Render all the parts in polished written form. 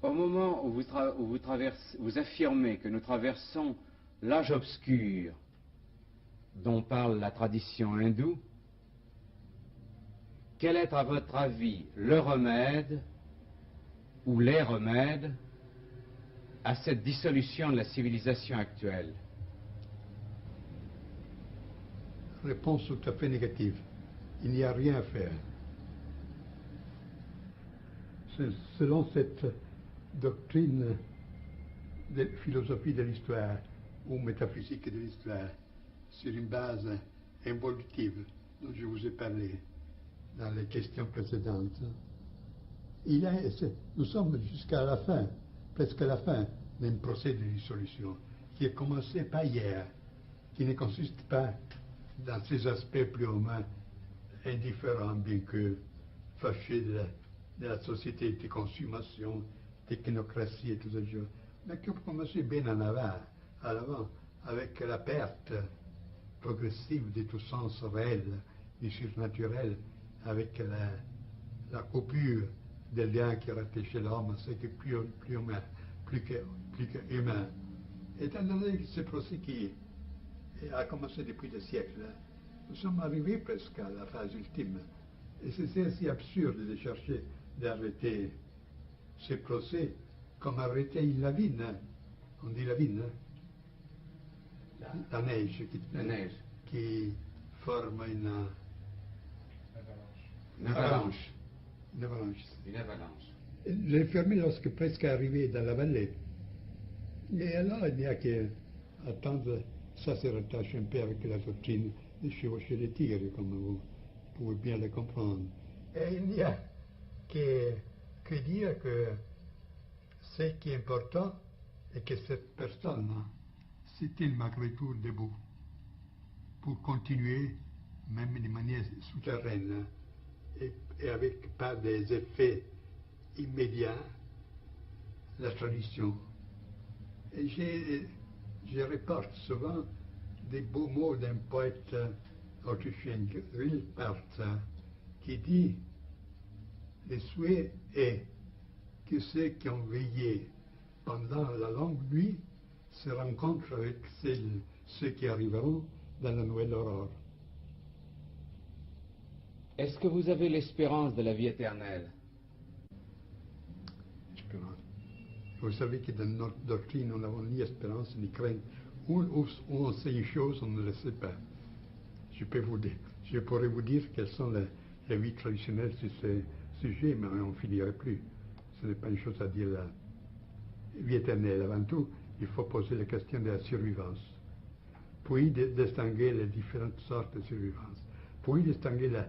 Au moment où vous affirmez que nous traversons l'âge obscur dont parle la tradition hindoue, quel est à votre avis le remède ou les remèdes à cette dissolution de la civilisation actuelle? Réponse tout à fait négative. Il n'y a rien à faire. Selon cette doctrine de philosophie de l'histoire ou métaphysique de l'histoire, sur une base évolutive dont je vous ai parlé dans les questions précédentes, nous sommes jusqu'à la fin, presque à la fin d'un procès de dissolution qui a commencé pas hier, qui ne consiste pas dans ses aspects plus ou moins indifférents, bien que fâchés de la société de consommation, technocratie et tout ça, mais qui ont commencé bien en avant, avec la perte progressive de tout sens réel, du surnaturel, avec la coupure des liens qui rattachaient l'homme à ce qui est plus humain, plus que humain. Étant donné que ce procès qui a commencé depuis des siècles, nous sommes arrivés presque à la phase ultime. Et c'est assez absurde de chercher d'arrêter ce procès comme arrêter une lavine. On dit lavine, la neige qui forme une avalanche. Une avalanche. J'ai fermé lorsque presque arrivé dans la vallée. Et alors, il n'y a qu'à attendre, ça se rattache un peu avec la doctrine de chevaucher les tigres, comme vous pouvez bien le comprendre. Et il n'y a que dire que ce qui est important est que cette personne s'est-il malgré tout debout pour continuer, même de manière souterraine, et avec pas des effets immédiats, la tradition. Et je reporte souvent des beaux mots d'un poète autrichien, Rilpart, qui dit « Le souhait est que ceux qui ont veillé pendant la longue nuit se rencontrent avec ceux qui arriveront dans la nouvelle aurore. » Est-ce que vous avez l'espérance de la vie éternelle? Espérance. Vous savez que dans notre doctrine, nous n'avons ni espérance ni crainte. Où on sait une chose, on ne le sait pas. Je pourrais vous dire quelles sont les vies traditionnelles sur ces sujets, mais on ne finirait plus. Ce n'est pas une chose à dire la vie éternelle. Avant tout, il faut poser la question de la survivance. Puis distinguer les différentes sortes de survivance. Puis distinguer la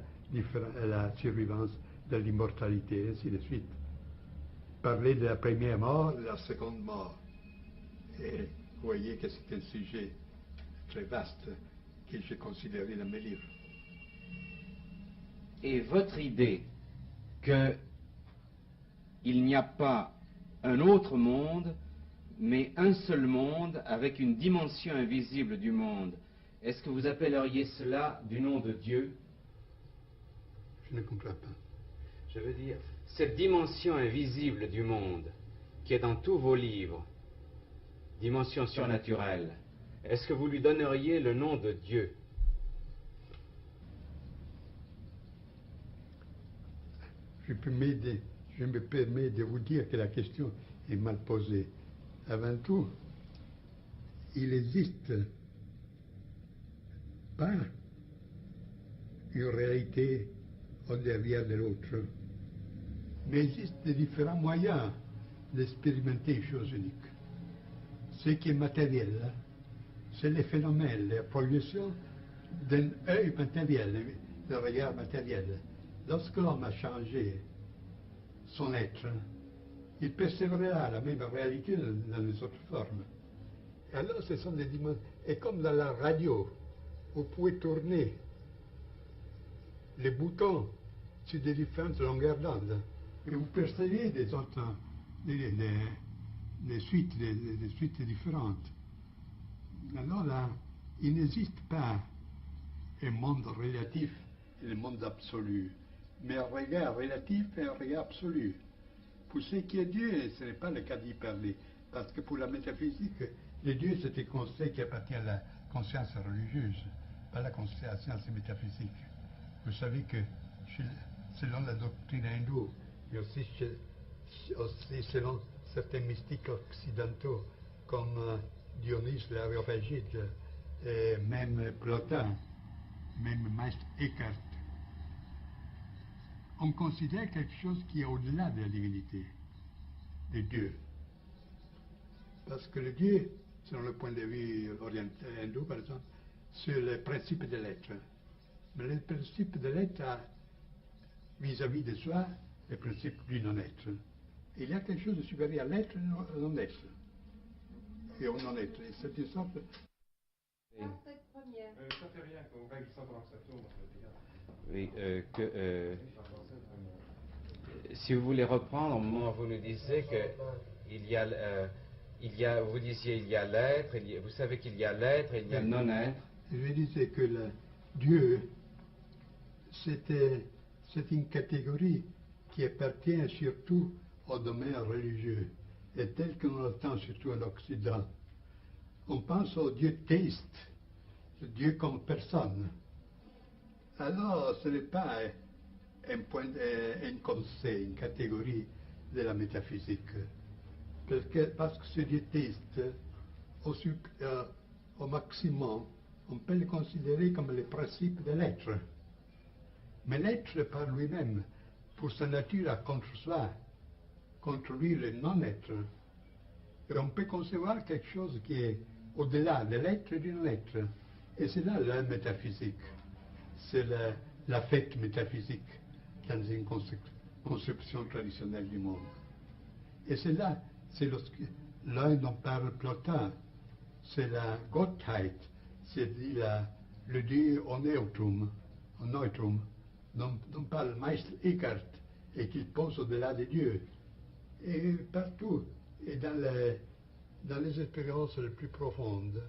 survivance de l'immortalité, et ainsi de suite. Parler de la première mort, de la seconde mort. Et vous voyez que c'est un sujet très vaste que j'ai considéré dans mes livres. Et votre idée qu'il n'y a pas un autre monde, mais un seul monde avec une dimension invisible du monde, est-ce que vous appelleriez cela du nom de Dieu? Je ne comprends pas. Je veux dire, cette dimension invisible du monde, qui est dans tous vos livres, dimension surnaturelle, est-ce que vous lui donneriez le nom de Dieu? Je me permets de vous dire que la question est mal posée. Avant tout, il n'existe pas une réalité au derrière de l'autre, mais il existe des différents moyens d'expérimenter une chose unique. Ce qui est matériel, c'est les phénomènes, les projections d'un œil matériel, le regard matériel. Lorsque l'homme a changé son être, il percevra la même réalité dans les autres formes. Et alors, ce sont des dimensions. Et comme dans la radio, vous pouvez tourner les boutons sur des différentes longueurs d'onde, et vous percevez des autres, des suites différentes. Alors là, il n'existe pas un monde relatif et le monde absolu, mais un regard relatif et un regard absolu. Pour ce qui est Dieu, ce n'est pas le cas d'y parler. Parce que pour la métaphysique, le Dieu, c'est un concept qui appartient à la conscience religieuse, pas à la conscience métaphysique. Vous savez que selon la doctrine hindoue, et aussi selon certains mystiques occidentaux, comme Dionys l'Aréopagite, et même Plotin, même Maître Eckhart, on considère quelque chose qui est au-delà de la divinité, de Dieu. Parce que le Dieu, selon le point de vue oriental hindou par exemple, c'est le principe de l'être. Mais le principe de l'être a vis-à-vis de soi le principe du non-être. Il y a quelque chose de supérieur à l'être et au non-être. Et au non-être. Et c'est une sorte... Ça fait rien, qu'on règle ça pendant que ça tourne. Oui, si vous voulez reprendre, moi, vous nous disiez que vous disiez il y a l'être, vous savez qu'il y a l'être et il y a le non-être. Je disais que Dieu, c'est une catégorie qui appartient surtout au domaine religieux, et tel qu'on l'entend surtout en Occident. On pense au Dieu théiste, le Dieu comme personne. Alors, ce n'est pas un concept, une catégorie de la métaphysique. Parce que ce Dieu théiste, au maximum, on peut le considérer comme le principe de l'être. Mais l'être par lui-même, pour sa nature à contre soi, contre lui le non-être. Et on peut concevoir quelque chose qui est au-delà de l'être et du non-être. Et c'est là la métaphysique. C'est l'affect métaphysique dans une conception traditionnelle du monde. Et c'est là, c'est l'un dont parle Plotin, c'est la Gottheit, c'est-à-dire le Dieu oneutrum, dont parle Maître Eckhart, et qu'il pose au-delà des dieux. Et partout, et dans les expériences les plus profondes,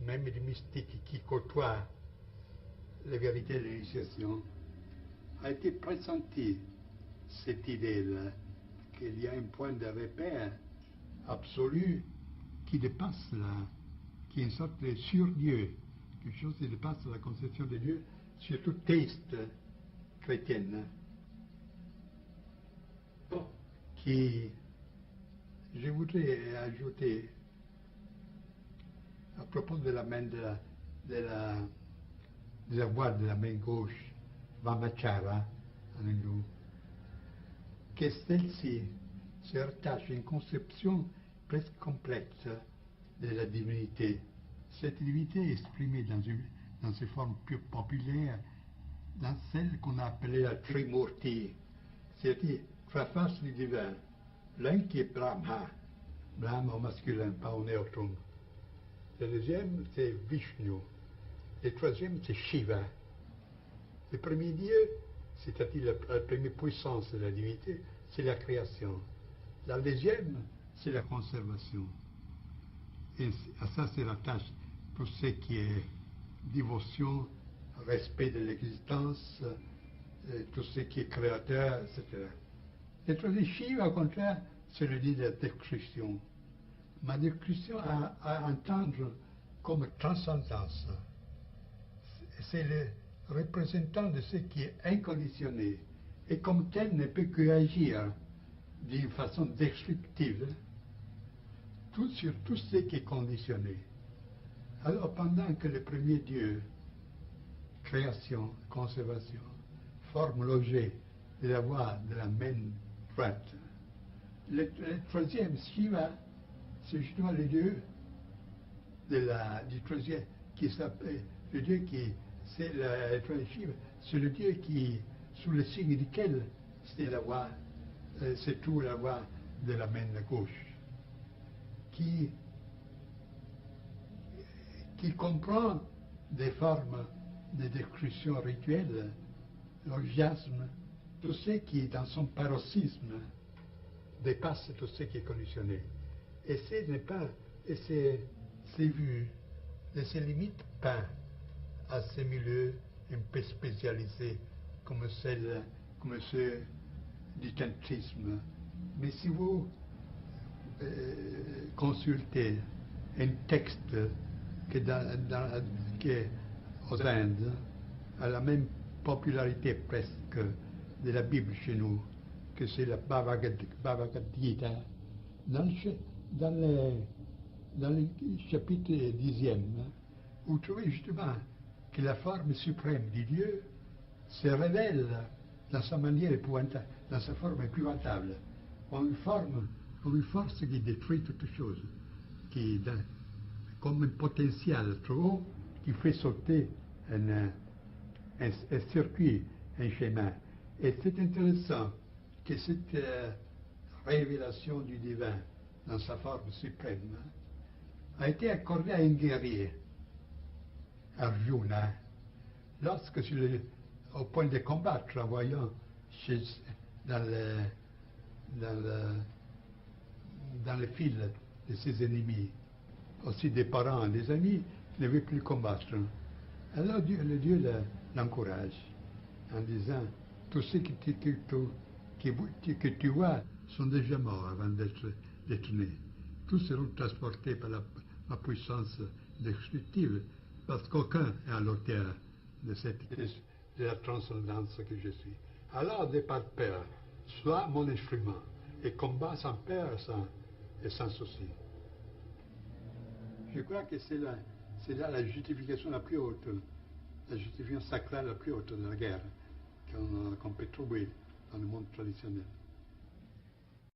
même les mystiques qui côtoient les vérités de l'initiation, a été pressenti cette idée-là, qu'il y a un point de repère absolu qui dépasse qui est une sorte de sur-Dieu, quelque chose qui dépasse la conception de Dieu, surtout théiste chrétienne, qui, je voudrais ajouter, à propos de la main de la voix de la main gauche, Vamachara, en hindou, que celle-ci se rattache à une conception presque complète de la divinité. Cette divinité est exprimée dans ses formes plus populaires, dans celle qu'on a appelée la Trimurti, c'est-à-dire trois faces du divin. L'un qui est Brahma au masculin, pas au neutrum. Le deuxième, c'est Vishnu. Le troisième, c'est Shiva. Le premier Dieu, c'est-à-dire la première puissance de la divinité, c'est la création. La deuxième, c'est la conservation. Et à ça se rattache tout ce qui est dévotion, respect de l'existence, tout ce qui est créateur, etc. Le troisième, Shiva, au contraire, c'est le dieu de la destruction. Ma destruction à entendre comme transcendance. C'est le représentant de ce qui est inconditionné, et comme tel ne peut que agir d'une façon destructive sur tout ce qui est conditionné. Alors pendant que le premier Dieu, création, conservation, forme l'objet de la voix de la main droite, le troisième, Shiva, c'est justement le Dieu du troisième, qui s'appelle le Dieu qui c'est le troisième Shiva, c'est le Dieu qui, sous le signe duquel c'est la voix, c'est tout la voix de la main gauche, qui comprend des formes de destruction rituelle, l'orgiasme, tout ce qui, dans son paroxysme, dépasse tout ce qui est conditionné. Et c'est vu, ne se limite pas à ces milieux un peu spécialisés comme ceux du tantrisme Mais si vous consultez un texte qui est aux Indes a la même popularité presque de la Bible chez nous, que c'est la Bhagavad Gita, dans le chapitre 10e, vous trouvez justement que la forme suprême du Dieu se révèle dans sa manière épouvantable, dans sa forme épouvantable, en une force qui détruit toute chose, qui est comme un potentiel trop haut qui fait sauter un circuit, un chemin. Et c'est intéressant que cette révélation du divin dans sa forme suprême a été accordée à un guerrier, Arjuna, lorsque au point de combattre, en voyant dans le fil de ses ennemis, aussi des parents, des amis, ne veut plus combattre. Alors le Dieu l'encourage en disant, tous ceux que tu vois sont déjà morts avant d'être nés. Tous seront transportés par ma puissance destructive, parce qu'aucun est à l'auteur de la transcendance que je suis. Alors, de par peur, sois mon instrument et combat sans peur et sans souci. Je crois que c'est là la justification la plus haute, la justification sacrale la plus haute de la guerre qu'on peut trouver dans le monde traditionnel.